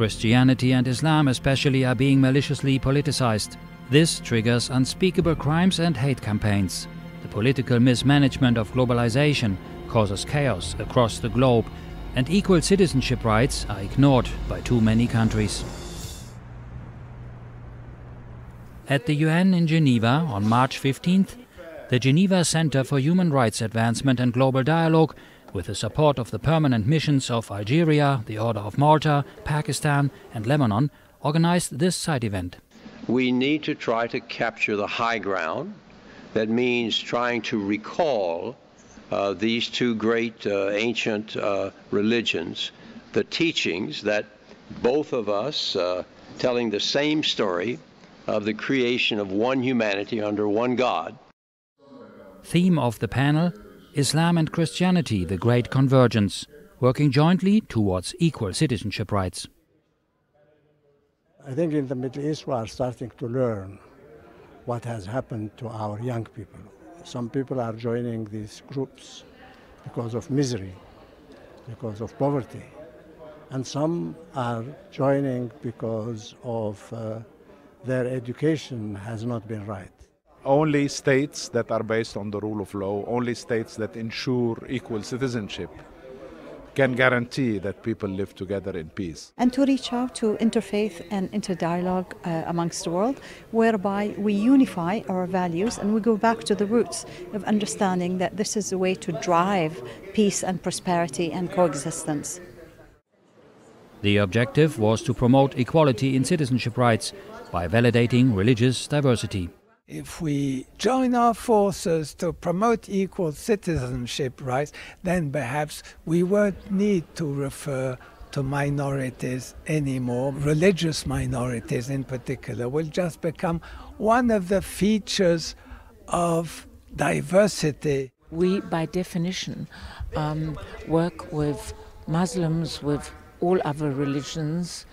Christianity and Islam especially are being maliciously politicized. This triggers unspeakable crimes and hate campaigns. The political mismanagement of globalisation causes chaos across the globe, and equal citizenship rights are ignored by too many countries. At the UN in Geneva on March 15th, the Geneva Centre for Human Rights Advancement and Global Dialogue, with the support of the Permanent Missions of Algeria, the Order of Malta, Pakistan and Lebanon, organised this side event. We need to try to capture the high ground. That means trying to recall these two great ancient religions, the teachings that both of us telling the same story of the creation of one humanity under one God. Theme of the panel: Islam and Christianity, the Great Convergence, working jointly towards equal citizenship rights. I think in the Middle East we are starting to learn what has happened to our young people. Some people are joining these groups because of misery, because of poverty, and some are joining because of their education has not been right. Only states that are based on the rule of law, only states that ensure equal citizenship can guarantee that people live together in peace. And to reach out to interfaith and interdialogue amongst the world, whereby we unify our values and we go back to the roots of understanding that this is the way to drive peace and prosperity and coexistence. The objective was to promote equality in citizenship rights by validating religious diversity. If we join our forces to promote equal citizenship rights, then perhaps we won't need to refer to minorities anymore. Religious minorities in particular will just become one of the features of diversity. We, by definition, work with Muslims, with all other religions,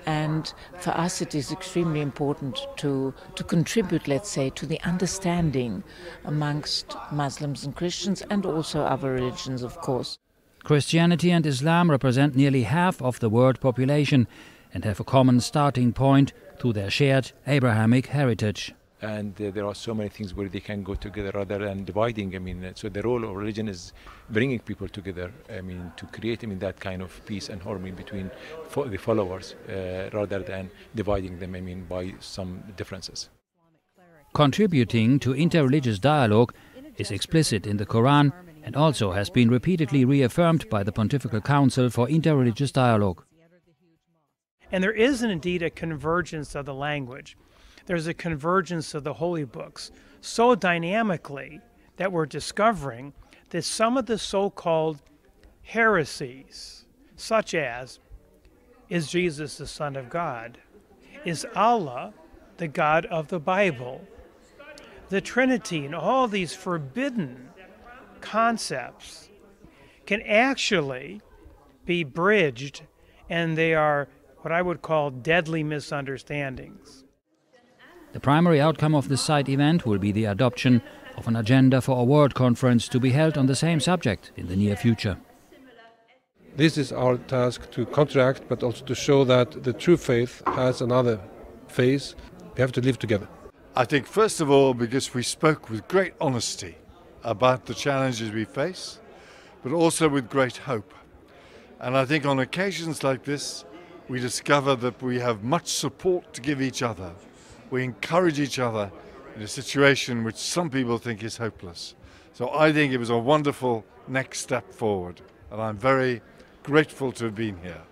and for us it is extremely important to contribute, let's say, to the understanding amongst Muslims and Christians and also other religions, of course. Christianity and Islam represent nearly half of the world population and have a common starting point through their shared Abrahamic heritage. And there are so many things where they can go together rather than dividing. So the role of religion is bringing people together. To create that kind of peace and harmony between the followers rather than dividing them. By some differences. Contributing to interreligious dialogue is explicit in the Quran and also has been repeatedly reaffirmed by the Pontifical Council for Interreligious Dialogue. And there is indeed a convergence of the language. There's a convergence of the holy books so dynamically that we're discovering that some of the so-called heresies, such as, is Jesus the Son of God? Is Allah the God of the Bible? The Trinity and all these forbidden concepts can actually be bridged, and they are what I would call deadly misunderstandings. The primary outcome of this side event will be the adoption of an agenda for a world conference to be held on the same subject in the near future. This is our task, to counteract, but also to show that the true faith has another phase. We have to live together. I think, first of all, because we spoke with great honesty about the challenges we face, but also with great hope. And I think on occasions like this, we discover that we have much support to give each other. We encourage each other in a situation which some people think is hopeless. So I think it was a wonderful next step forward, and I'm very grateful to have been here.